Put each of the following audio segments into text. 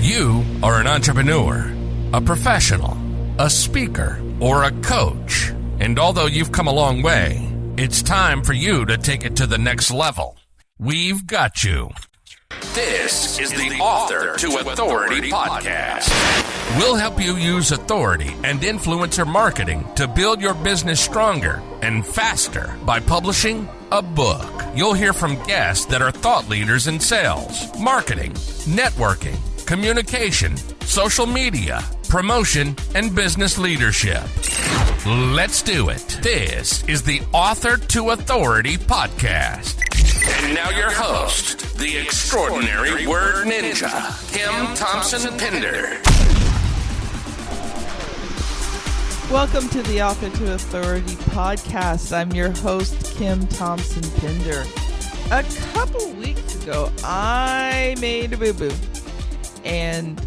You are an entrepreneur, a professional, a speaker, or a coach. And although you've come a long way, it's time for you to take it to the next level. We've got you. This is the Author to Authority podcast. We'll help you use authority and influencer marketing to build your business stronger and faster by publishing a book. You'll hear from guests that are thought leaders in sales, marketing, networking, communication, social media, promotion, and business leadership. Let's do it. This is the Author to Authority podcast. And now your host, the extraordinary word ninja, Thompson Pinder. Welcome to the Author to Authority podcast. I'm your host, Kim Thompson Pinder. A couple weeks ago, I made a boo-boo and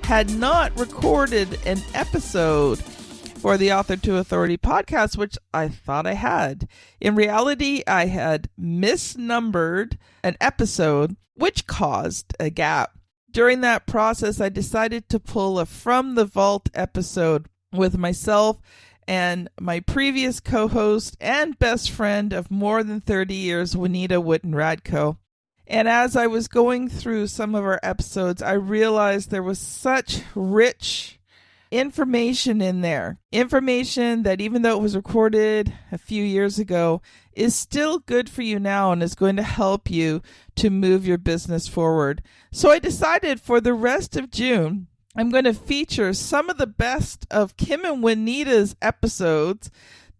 had not recorded an episode for the Author to Authority podcast, which I thought I had. In reality, I had misnumbered an episode, which caused a gap. During that process, I decided to pull a From the Vault episode with myself and my previous co-host and best friend of more than 30 years, Juanita, Wootton, Radko. And as I was going through some of our episodes, I realized there was such rich information in there. Information that, even though it was recorded a few years ago, is still good for you now and is going to help you to move your business forward. So I decided for the rest of June, I'm going to feature some of the best of Kim and Juanita's episodes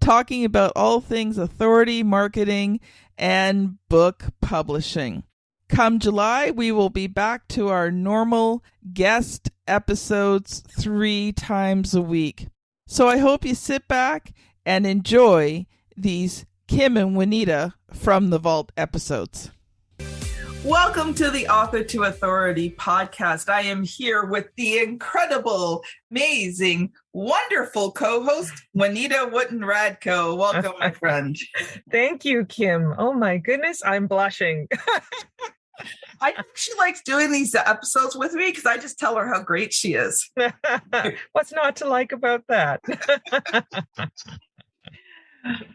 talking about all things authority, marketing, and book publishing. Come July, we will be back to our normal guest episodes 3 times a week. So I hope you sit back and enjoy these Kim and Juanita From the Vault episodes. Welcome to the Author to Authority podcast. I am here with the incredible, amazing, wonderful co-host, Juanita Wootton Radko. Welcome, my friend. Thank you, Kim. Oh my goodness, I'm blushing. I think she likes doing these episodes with me because I just tell her how great she is. What's not to like about that?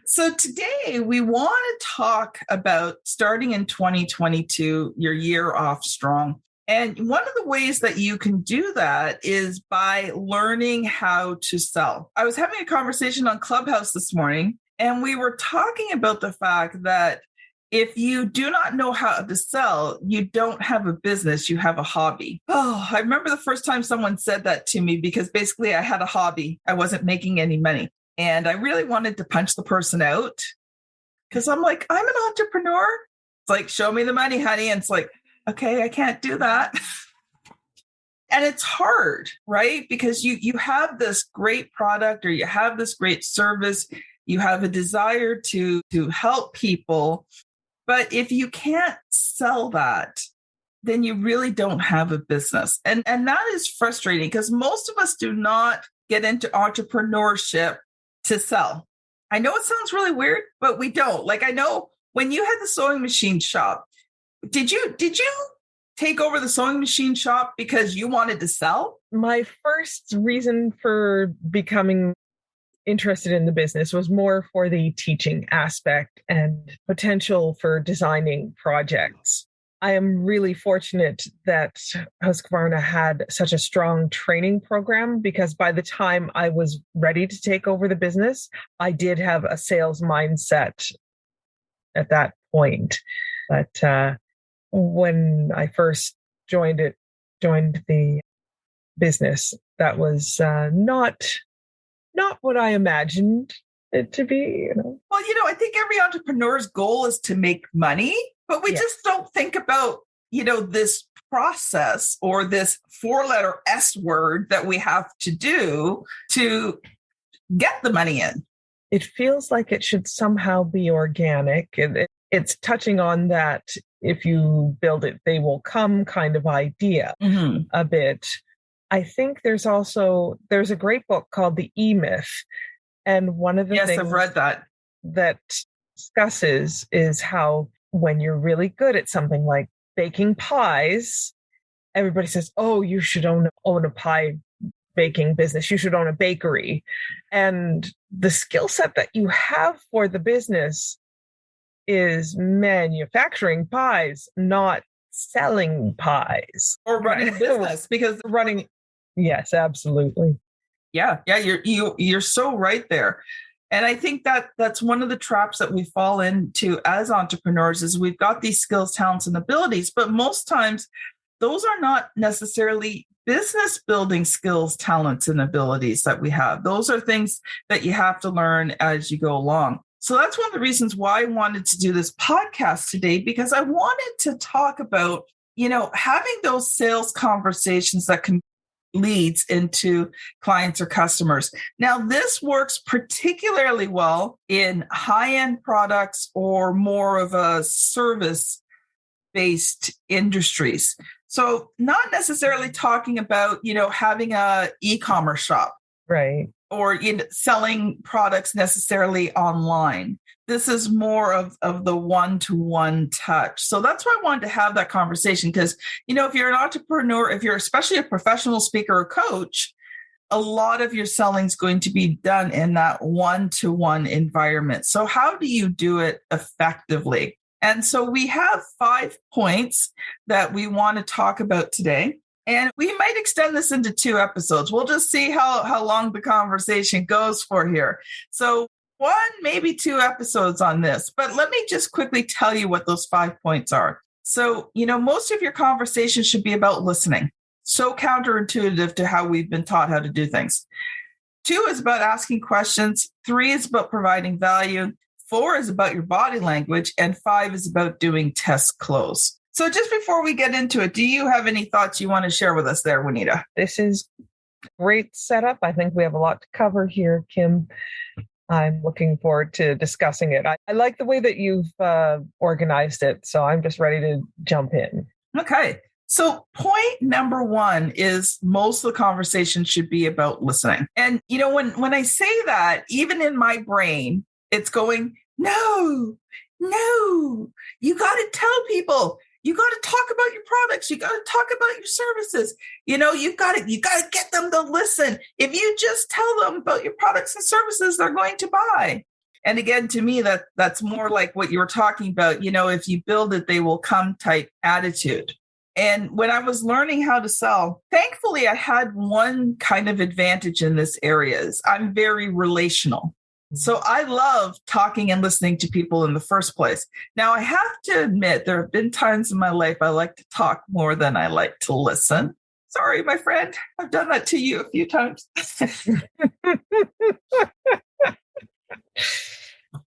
So today we want to talk about starting in 2022, your year off strong. And one of the ways that you can do that is by learning how to sell. I was having a conversation on Clubhouse this morning, and we were talking about the fact that if you do not know how to sell, you don't have a business, you have a hobby. Oh, I remember the first time someone said that to me because basically I had a hobby. I wasn't making any money. And I really wanted to punch the person out because I'm like, I'm an entrepreneur. It's like, show me the money, honey. And it's like, okay, I can't do that. And it's hard, right? Because you have this great product or you have this great service. You have a desire to help people. But if you can't sell that, then you really don't have a business. And that is frustrating because most of us do not get into entrepreneurship to sell. I know it sounds really weird, but we don't. Like, I know when you had the sewing machine shop, did you take over the sewing machine shop because you wanted to sell? My first reason for becoming interested in the business was more for the teaching aspect and potential for designing projects. I am really fortunate that Husqvarna had such a strong training program because by the time I was ready to take over the business, I did have a sales mindset at that point. But when I first joined the business, that was not what I imagined it to be. Well, I think every entrepreneur's goal is to make money. But we just don't think about, this process or this 4-letter S word that we have to do to get the money in. It feels like it should somehow be organic. It's touching on that if you build it, they will come kind of idea a bit. I think there's a great book called The E-Myth. And one of the things I've read that discusses is how when you're really good at something like baking pies, everybody says, oh, you should own a pie baking business. You should own a bakery. And the skill set that you have for the business is manufacturing pies, not selling pies. Or running a business, because running. Yes, absolutely. Yeah, you're so right there. And I think that's one of the traps that we fall into as entrepreneurs is we've got these skills, talents, and abilities, but most times those are not necessarily business building skills, talents, and abilities that we have. Those are things that you have to learn as you go along. So that's one of the reasons why I wanted to do this podcast today, because I wanted to talk about, having those sales conversations that can leads into clients or customers. Now, this works particularly well in high-end products or more of a service-based industries. So not necessarily talking about, having a e-commerce shop. Right. Or selling products necessarily online. This is more of the one-to-one touch. So that's why I wanted to have that conversation, because, if you're an entrepreneur, if you're especially a professional speaker or coach, a lot of your selling is going to be done in that one-to-one environment. So how do you do it effectively? And so we have 5 points that we want to talk about today. And we might extend this into 2 episodes. We'll just see how long the conversation goes for here. So 1, maybe 2 episodes on this. But let me just quickly tell you what those 5 points are. So, most of your conversation should be about listening. So counterintuitive to how we've been taught how to do things. 2 is about asking questions. 3 is about providing value. 4 is about your body language. And 5 is about doing test close. So just before we get into it, do you have any thoughts you want to share with us there, Juanita? This is great setup. I think we have a lot to cover here, Kim. I'm looking forward to discussing it. I like the way that you've organized it, so I'm just ready to jump in. Okay. So point number 1 is most of the conversation should be about listening. And, when I say that, even in my brain, it's going, no, you got to tell people. You got to talk about your products. You got to talk about your services. You got to get them to listen. If you just tell them about your products and services, they're going to buy. And again, to me, that's more like what you were talking about. If you build it, they will come type attitude. And when I was learning how to sell, thankfully, I had one kind of advantage in this area is I'm very relational. So I love talking and listening to people in the first place. Now, I have to admit, there have been times in my life I like to talk more than I like to listen. Sorry, my friend. I've done that to you a few times.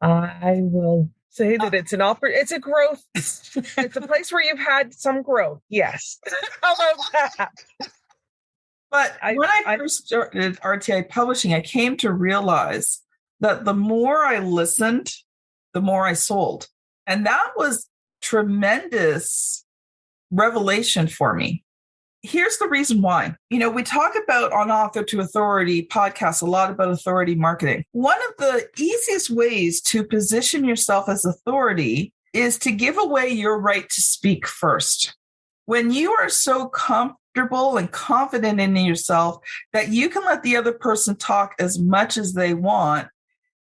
I will say that it's it's a growth. It's a place where you've had some growth. Yes. How about that? But when I first started RTI Publishing, I came to realize that the more I listened, the more I sold. And that was tremendous revelation for me. Here's the reason why. We talk about on Author to Authority podcasts a lot about authority marketing. One of the easiest ways to position yourself as authority is to give away your right to speak first. When you are so comfortable and confident in yourself that you can let the other person talk as much as they want,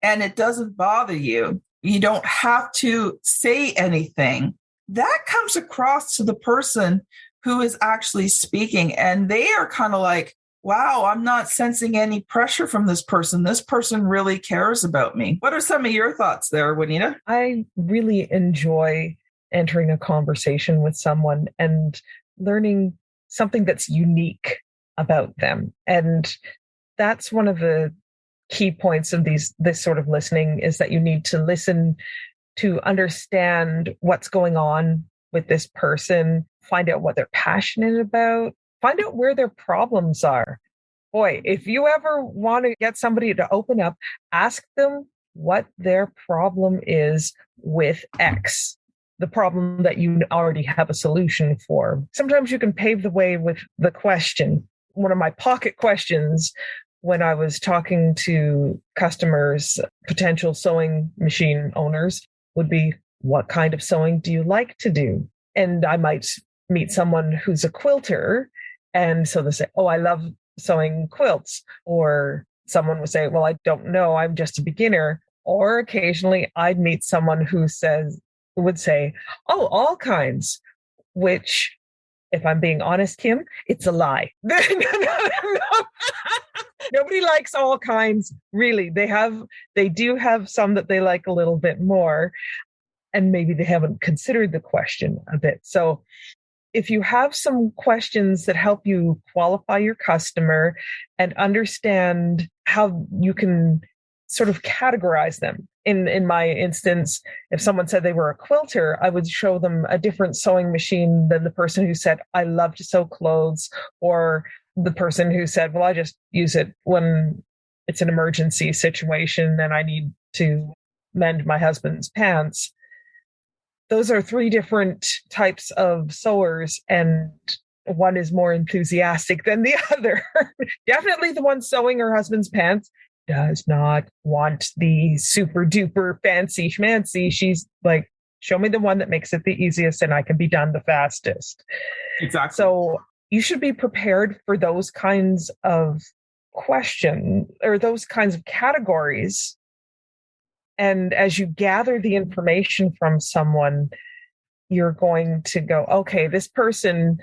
and it doesn't bother you, you don't have to say anything, that comes across to the person who is actually speaking. And they are kind of like, wow, I'm not sensing any pressure from this person. This person really cares about me. What are some of your thoughts there, Juanita? I really enjoy entering a conversation with someone and learning something that's unique about them. And that's one of the key points of this sort of listening, is that you need to listen to understand what's going on with this person, find out what they're passionate about, find out where their problems are. Boy, if you ever want to get somebody to open up, ask them what their problem is with X, the problem that you already have a solution for. Sometimes you can pave the way with the question. One of my pocket questions when I was talking to customers, potential sewing machine owners, would be, what kind of sewing do you like to do? And I might meet someone who's a quilter. And so they say, oh, I love sewing quilts. Or someone would say, well, I don't know, I'm just a beginner. Or occasionally I'd meet someone who would say, oh, all kinds, which, if I'm being honest, Kim, it's a lie. Nobody likes all kinds, really. They do have some that they like a little bit more, and maybe they haven't considered the question a bit. So if you have some questions that help you qualify your customer and understand how you can sort of categorize them. In my instance, if someone said they were a quilter, I would show them a different sewing machine than the person who said, I love to sew clothes, or the person who said, well, I just use it when it's an emergency situation and I need to mend my husband's pants. Those are three different types of sewers, and one is more enthusiastic than the other. Definitely the one sewing her husband's pants does not want the super duper fancy schmancy. She's like, show me the one that makes it the easiest and I can be done the fastest. Exactly. So you should be prepared for those kinds of questions or those kinds of categories. And as you gather the information from someone, you're going to go, okay, this person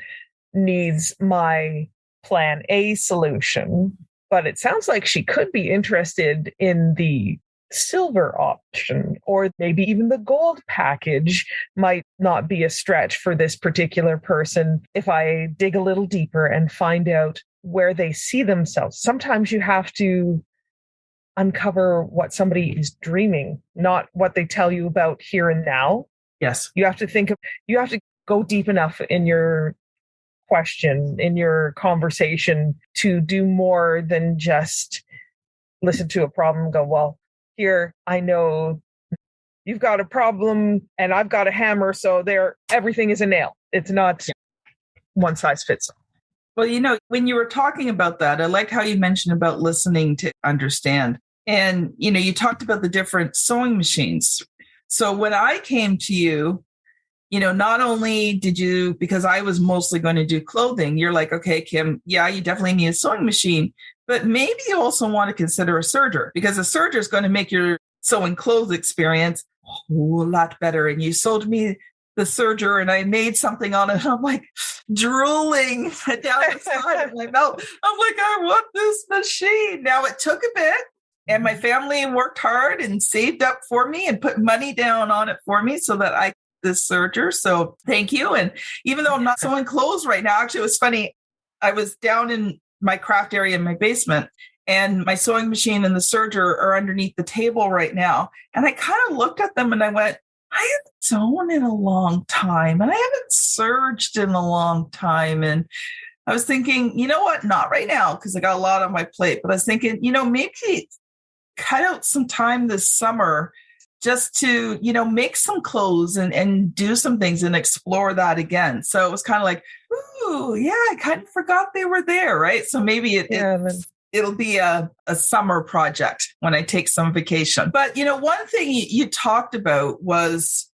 needs my plan A solution, but it sounds like she could be interested in the silver option, or maybe even the gold package might not be a stretch for this particular person if I dig a little deeper and find out where they see themselves. Sometimes you have to uncover what somebody is dreaming, not what they tell you about here and now. Yes. You have to go deep enough in your question, in your conversation, to do more than just listen to a problem and go, well, here, I know you've got a problem and I've got a hammer, so everything is a nail. It's not one size fits all. Well, when you were talking about that, I like how you mentioned about listening to understand. And, you talked about the different sewing machines. So when I came to you, not only did you, because I was mostly going to do clothing, you're like, okay, Kim, yeah, you definitely need a sewing machine, but maybe you also want to consider a serger, because a serger is going to make your sewing clothes experience a whole lot better. And you sold me the serger and I made something on it. And I'm like drooling down the side of my mouth. I'm like, I want this machine. Now it took a bit, and my family worked hard and saved up for me and put money down on it for me so that I this serger. So thank you. And even though I'm not sewing clothes right now, actually it was funny. I was down in my craft area in my basement, and my sewing machine and the serger are underneath the table right now. And I kind of looked at them and I went, I haven't sewn in a long time and I haven't serged in a long time. And I was thinking, you know what? Not right now, because I got a lot on my plate. But I was thinking, maybe cut out some time this summer just to, make some clothes and do some things and explore that again. So it was kind of like, ooh, yeah, I kind of forgot they were there, right? So maybe it'll be a summer project when I take some vacation. But, one thing you talked about was,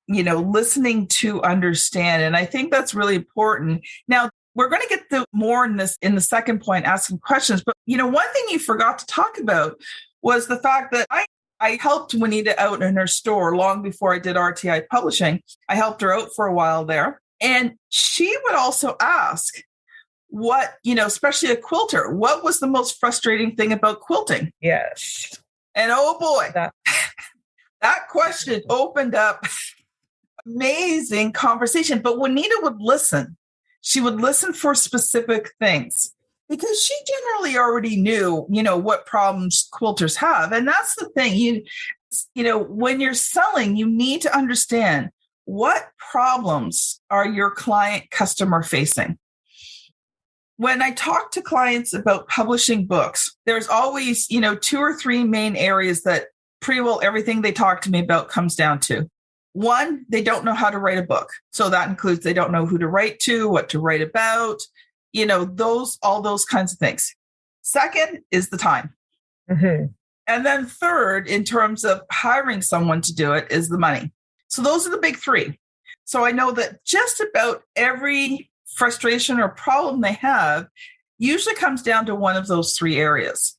listening to understand. And I think that's really important. Now, we're going to get to more in the second point, asking questions. But, one thing you forgot to talk about was the fact that I helped Juanita out in her store long before I did RTI publishing. I helped her out for a while there. And she would also ask what, especially a quilter, what was the most frustrating thing about quilting? Yes. And oh boy, that question opened up amazing conversation. But Juanita would listen. She would listen for specific things, because she generally already knew, what problems quilters have. And that's the thing, when you're selling, you need to understand what problems are your client customer facing. When I talk to clients about publishing books, there's always, 2 or 3 main areas that pretty well everything they talk to me about comes down to. One, they don't know how to write a book. So that includes they don't know who to write to, what to write about, all those kinds of things. Second is the time. Mm-hmm. And then third, in terms of hiring someone to do it, is the money. So those are the big 3. So I know that just about every frustration or problem they have usually comes down to one of those three areas.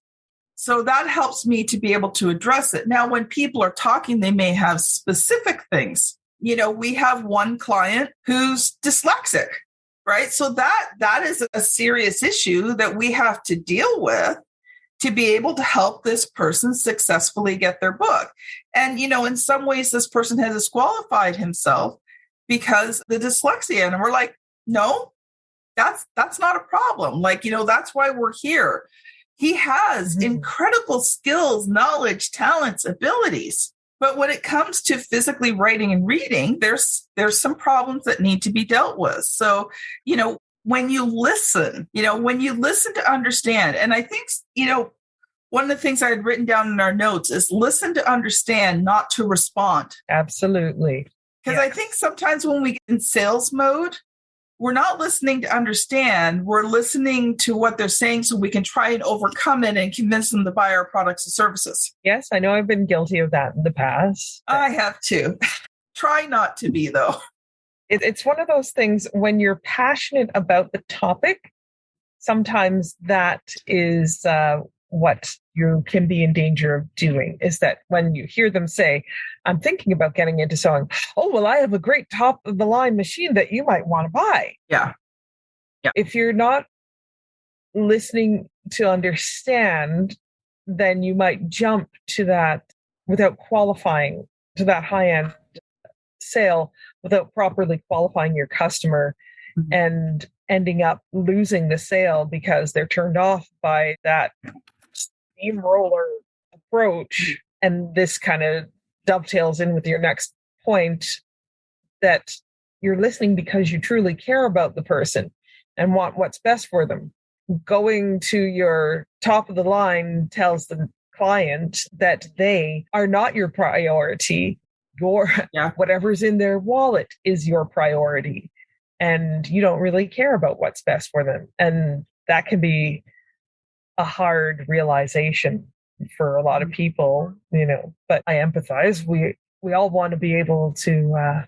So that helps me to be able to address it. Now, when people are talking, they may have specific things. We have one client who's dyslexic, right? So that is a serious issue that we have to deal with to be able to help this person successfully get their book. And, in some ways, this person has disqualified himself because the dyslexia. And we're like, no, that's not a problem. That's why we're here. He has incredible skills, knowledge, talents, abilities. But when it comes to physically writing and reading, there's some problems that need to be dealt with. So, when you listen to understand, and I think, one of the things I had written down in our notes is listen to understand, not to respond. Absolutely. Because I think sometimes when we get in sales mode, we're not listening to understand. We're listening to what they're saying so we can try and overcome it and convince them to buy our products and services. Yes, I know I've been guilty of that in the past. I have too. Try not to be, though. It's one of those things when you're passionate about the topic, sometimes that is what you can be in danger of doing, is that when you hear them say, I'm thinking about getting into sewing. Oh, well, I have a great top of the line machine that you might want to buy. Yeah. If you're not listening to understand, then you might jump to that without qualifying, to that high-end sale without properly qualifying your customer and ending up losing the sale because they're turned off by that steamroller approach. And this kind of dovetails in with your next point, that you're listening because you truly care about the person and want what's best for them. Going to your top of the line tells the client that they are not your priority. Whatever's in their wallet is your priority, and you don't really care about what's best for them. And that can be a hard realization for a lot of people, but I empathize. We all want to be able to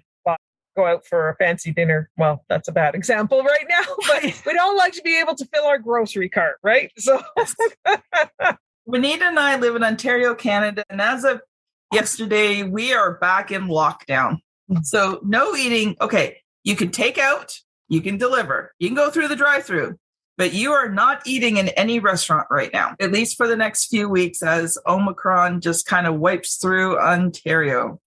go out for a fancy dinner. Well, that's a bad example right now, but we'd all like to be able to fill our grocery cart, right? So Juanita and I live in Ontario, Canada, and as of yesterday, we are back in lockdown. So no eating. Okay, you can take out, you can deliver, you can go through the drive-through, but you are not eating in any restaurant right now, at least for the next few weeks as Omicron just kind of wipes through Ontario.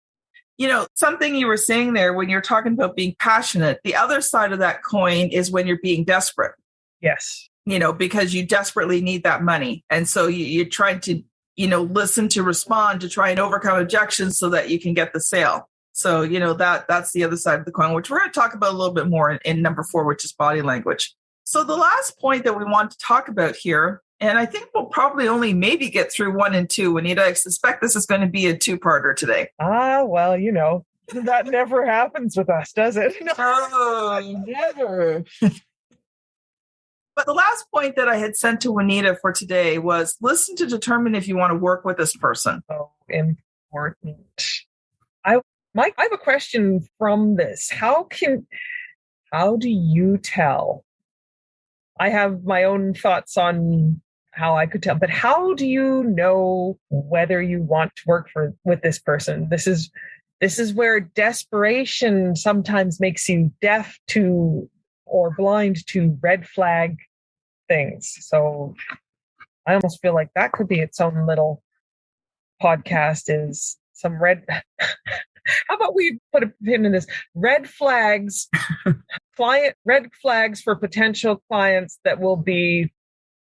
Something you were saying there when you're talking about being passionate, the other side of that coin is when you're being desperate. Yes. Because you desperately need that money. And so you're trying to, listen to respond to try and overcome objections so that you can get the sale. So, that's the other side of the coin, which we're going to talk about a little bit more in number 4, which is body language. So the last point that we want to talk about here, and I think we'll probably only maybe get through 1 and 2. Juanita, I suspect this is going to be a 2-parter today. Well, that never happens with us, does it? No, never. But the last point that I had sent to Juanita for today was listen to determine if you want to work with this person. So important. Mike, I have a question from this. How do you tell? I have my own thoughts on how I could tell, but how do you know whether you want to work with this person? This is where desperation sometimes makes you deaf to or blind to red flag things. So I almost feel like that could be its own little podcast, is some red. How about we put a pin in this? Red flags, red flags for potential clients that will be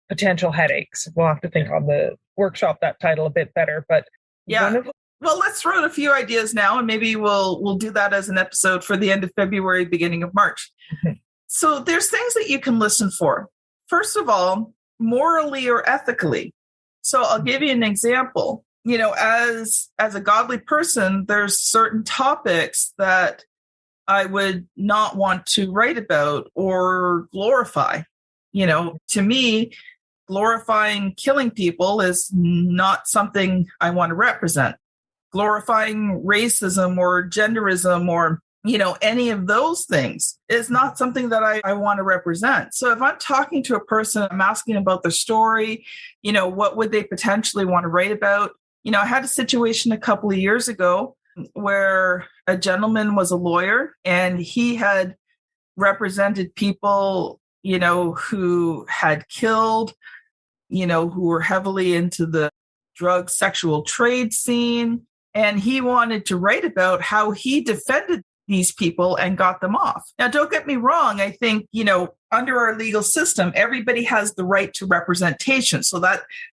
potential headaches. We'll have to think on the workshop that title a bit better, but yeah. Well, let's throw out a few ideas now, and maybe we'll do that as an episode for the end of February, beginning of March. Mm-hmm. So there's things that you can listen for. First of all, morally or ethically. So I'll give you an example. As a godly person, there's certain topics that I would not want to write about or glorify. To me, glorifying killing people is not something I want to represent. Glorifying racism or genderism or any of those things is not something that I want to represent. So if I'm talking to a person, I'm asking about their story, what would they potentially want to write about? I had a situation a couple of years ago where a gentleman was a lawyer and he had represented people, who had killed, who were heavily into the drug sexual trade scene. And he wanted to write about how he defended these people and got them off. Now, don't get me wrong. I think, under our legal system, everybody has the right to representation. So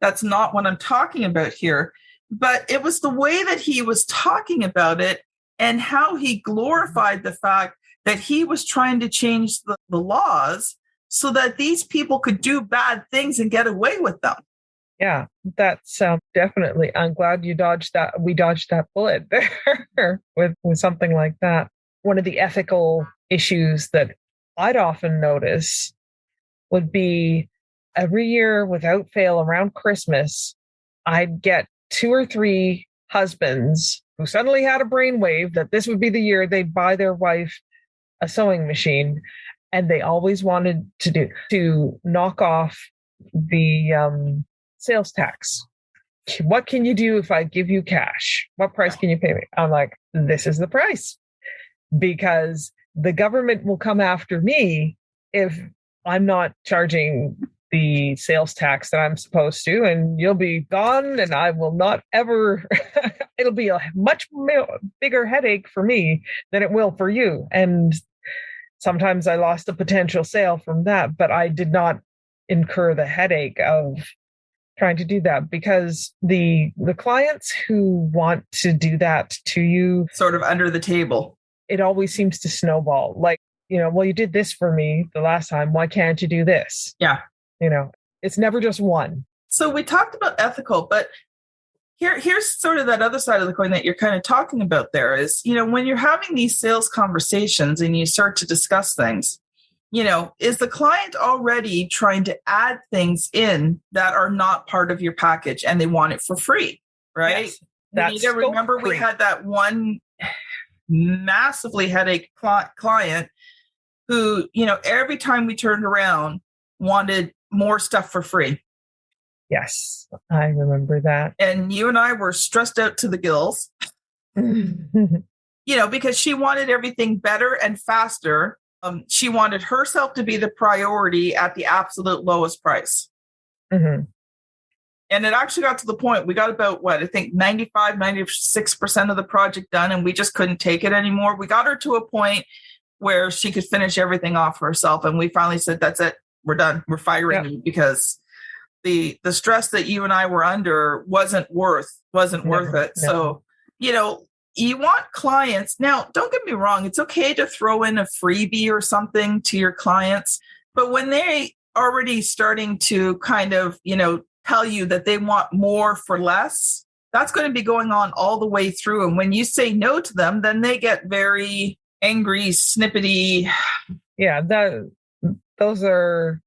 that's not what I'm talking about here. But it was the way that he was talking about it and how he glorified the fact that he was trying to change the laws so that these people could do bad things and get away with them. Yeah, that's definitely. I'm glad you dodged that. We dodged that bullet there with something like that. One of the ethical issues that I'd often notice would be every year without fail around Christmas, I'd get 2 or 3 husbands who suddenly had a brainwave that this would be the year they'd buy their wife a sewing machine. And they always wanted to knock off the sales tax. What can you do if I give you cash? What price can you pay me? I'm like, this is the price, because the government will come after me if I'm not charging the sales tax that I'm supposed to, and you'll be gone and I will not ever, it'll be a much bigger headache for me than it will for you. And sometimes I lost a potential sale from that, but I did not incur the headache of trying to do that, because the clients who want to do that to you sort of under the table, it always seems to snowball. Like, well, you did this for me the last time. Why can't you do this? Yeah. It's never just one. So we talked about ethical, but here's sort of that other side of the coin that you're kind of talking about there is, when you're having these sales conversations and you start to discuss things, is the client already trying to add things in that are not part of your package and they want it for free, right? Yes, remember we had that one massively headache client who, every time we turned around wanted more stuff for free. Yes, I remember that. And you and I were stressed out to the gills, because she wanted everything better and faster. She wanted herself to be the priority at the absolute lowest price. Mm-hmm. And it actually got to the point, we got about, 96% of the project done, and we just couldn't take it anymore. We got her to a point where she could finish everything off herself. And we finally said, that's it. We're done. We're firing you, because the stress that you and I were under wasn't worth it. So, you want clients. Now, don't get me wrong. It's okay to throw in a freebie or something to your clients. But when they already starting to kind of, tell you that they want more for less, that's going to be going on all the way through. And when you say no to them, then they get very angry, snippety. Yeah, those are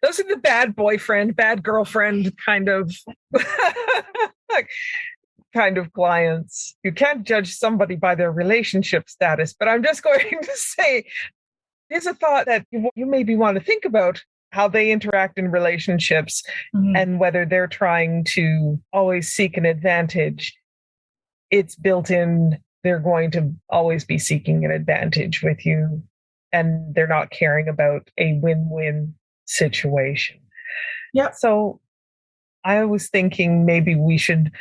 the bad boyfriend, bad girlfriend kind of clients. You can't judge somebody by their relationship status, but I'm just going to say, here's a thought that you maybe want to think about how they interact in relationships, mm-hmm. and whether they're trying to always seek an advantage. It's built in. They're going to always be seeking an advantage with you, and they're not caring about a win-win situation. Yeah. So I was thinking maybe we should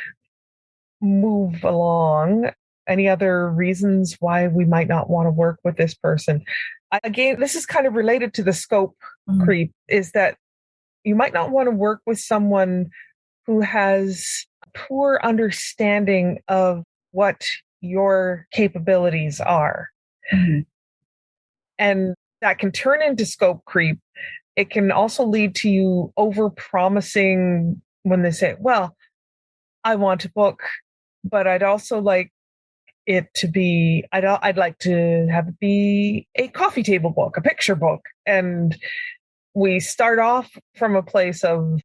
move along. Any other reasons why we might not want to work with this person? Again, this is kind of related to the scope mm-hmm. creep, is that you might not want to work with someone who has poor understanding of what your capabilities are. Mm-hmm. And that can turn into scope creep. It can also lead to you over-promising when they say, well, I want a book, but I'd also like it to be, I'd like to have it be a coffee table book, a picture book. And we start off from a place of,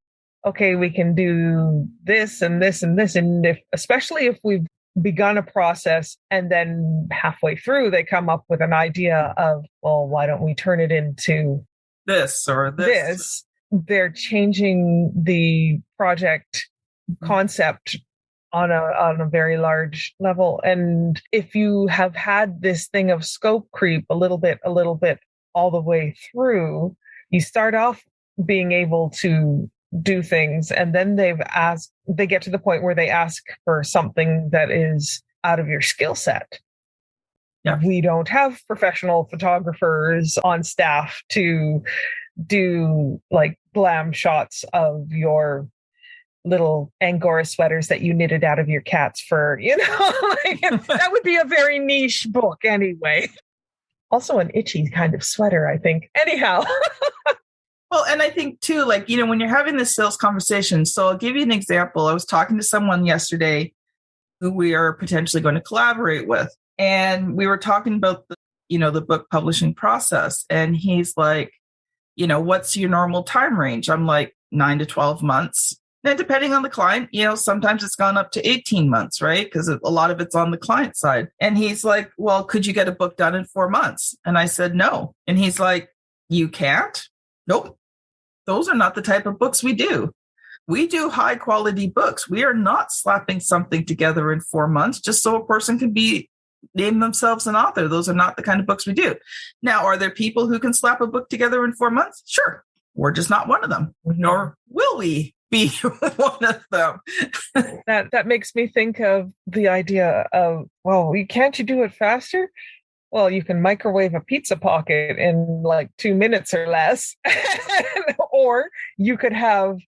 okay, we can do this and this and this. And especially if we've begun a process, and then halfway through they come up with an idea of, well, why don't we turn it into this or this? They're changing the project concept on a very large level. And if you have had this thing of scope creep a little bit all the way through, you start off being able to do things, and then they get to the point where they ask for something that is out of your skill set. Yeah. We don't have professional photographers on staff to do like glam shots of your little Angora sweaters that you knitted out of your cat's fur. That would be a very niche book anyway. Also an itchy kind of sweater, I think. Anyhow. Well, and I think too, when you're having this sales conversation, so I'll give you an example. I was talking to someone yesterday who we are potentially going to collaborate with. And we were talking about the book publishing process. And he's like, what's your normal time range? I'm like 9 to 12 months. And depending on the client, sometimes it's gone up to 18 months, right? Because a lot of it's on the client side. And he's like, well, could you get a book done in 4 months? And I said, no. And he's like, you can't? Nope. Those are not the type of books we do. We do high quality books. We are not slapping something together in 4 months just so a person can name themselves an author. Those are not the kind of books we do. Now, are there people who can slap a book together in 4 months? Sure. We're just not one of them, nor will we be one of them. That makes me think of the idea of, well, can't you do it faster? Well, you can microwave a pizza pocket in like 2 minutes or less. Or you could have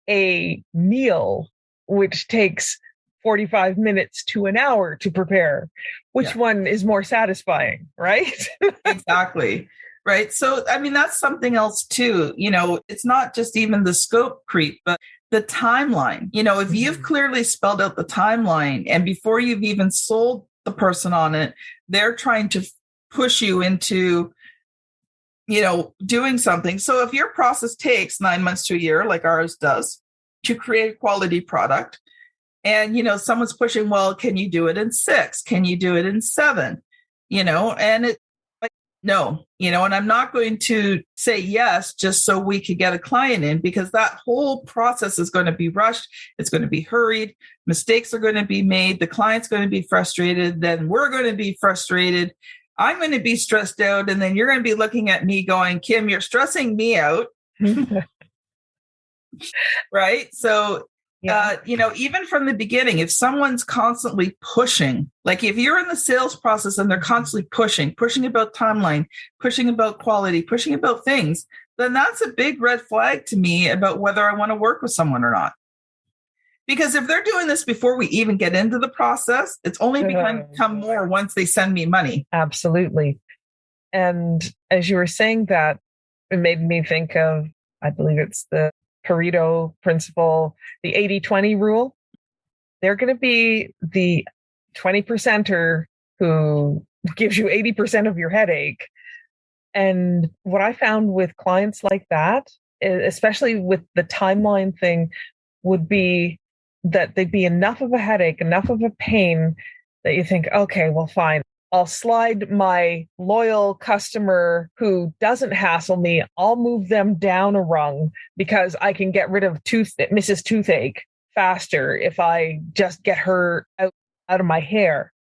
a meal which takes 45 minutes to an hour to prepare. Which one is more satisfying, right? Exactly. Right. So, that's something else too. It's not just even the scope creep, but the timeline. If you've clearly spelled out the timeline and before you've even sold the person on it, they're trying to push you into, doing something. So if your process takes 9 months to a year, like ours does, to create a quality product, and, someone's pushing, well, can you do it in 6? Can you do it in 7? And it, no, and I'm not going to say yes just so we could get a client in, because that whole process is going to be rushed. It's going to be hurried. Mistakes are going to be made. The client's going to be frustrated. Then we're going to be frustrated. I'm going to be stressed out. And then you're going to be looking at me going, Kim, you're stressing me out. Right. So, even from the beginning, if someone's constantly pushing, like if you're in the sales process and they're constantly pushing about timeline, pushing about quality, pushing about things, then that's a big red flag to me about whether I want to work with someone or not. Because if they're doing this before we even get into the process, it's only become more once they send me money. Absolutely. And as you were saying that, it made me think of, I believe it's the Pareto principle, the 80-20 rule. They're going to be the 20%er who gives you 80% of your headache. And what I found with clients like that, especially with the timeline thing, would be that they'd be enough of a headache, enough of a pain that you think, okay, well, fine. I'll slide my loyal customer who doesn't hassle me. I'll move them down a rung because I can get rid of Mrs. Toothache faster if I just get her out of my hair.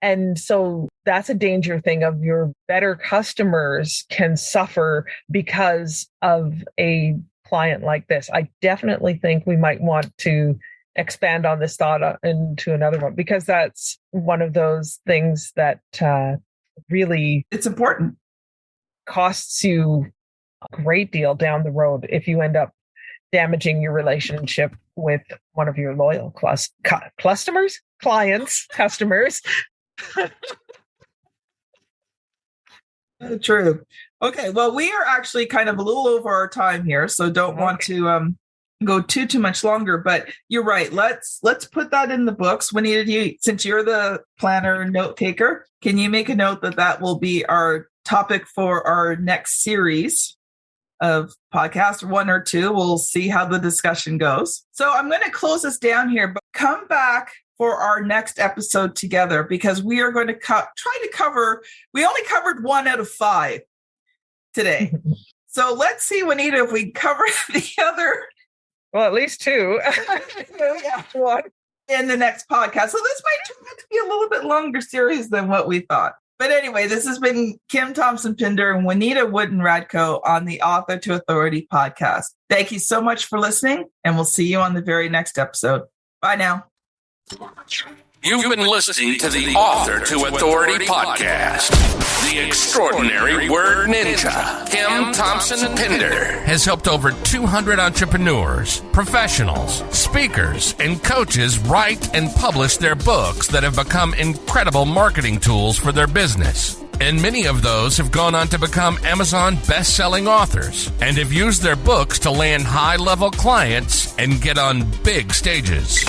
And so that's a danger thing of your better customers can suffer because of a client like this. I definitely think we might want to expand on this thought into another one, because that's one of those things that really, it's important, costs you a great deal down the road if you end up damaging your relationship with one of your loyal clients. True. Okay, well, we are actually kind of a little over our time here, so don't want to go too much longer, but you're right. Let's put that in the books. Juanita, since you're the planner and note taker, can you make a note that will be our topic for our next series of podcast, 1 or 2? We'll see how the discussion goes. So I'm going to close this down here, but come back for our next episode together, because we are going to try to cover, we only covered 1 out of 5 today. So let's see, Juanita, if we cover the other. Well, at least 2. Yeah, 1 in the next podcast. So this might turn out to be a little bit longer series than what we thought. But anyway, this has been Kim Thompson Pinder and Juanita Wootton Radko on the Author to Authority podcast. Thank you so much for listening, and we'll see you on the very next episode. Bye now. You've been listening to the Author to Authority podcast. The extraordinary word ninja, Kim Thompson Pinder, has helped over 200 entrepreneurs, professionals, speakers, and coaches write and publish their books that have become incredible marketing tools for their business. And many of those have gone on to become Amazon best-selling authors and have used their books to land high-level clients and get on big stages.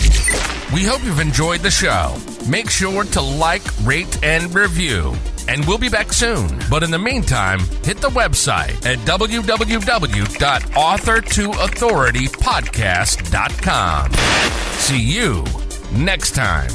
We hope you've enjoyed the show. Make sure to like, rate, and review. And we'll be back soon. But in the meantime, hit the website at www.authortoauthoritypodcast.com. See you next time.